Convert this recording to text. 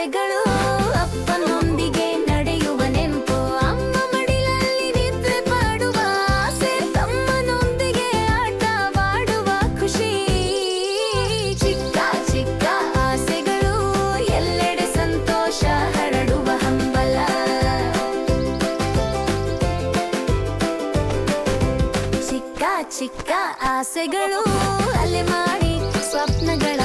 ಆಸೆಗಳು ಅಪ್ಪನೊಂದಿಗೆ ನಡೆಯುವ ನೆನಪು ಅಮ್ಮ ಮಡಿಲಲ್ಲಿ ನಿದ್ರೆ ಪಡುವ ಆಸೆ ತಮ್ಮನೊಂದಿಗೆ ಆಟವಾಡುವ ಖುಷಿ ಚಿಕ್ಕ ಚಿಕ್ಕ ಆಸೆಗಳು ಎಲ್ಲೆಡೆ ಸಂತೋಷ ಹರಡುವ ಹಂಬಲ ಚಿಕ್ಕ ಚಿಕ್ಕ ಆಸೆಗಳು ಅಲೆ ಮಾಡಿ ಸ್ವಪ್ನಗಳ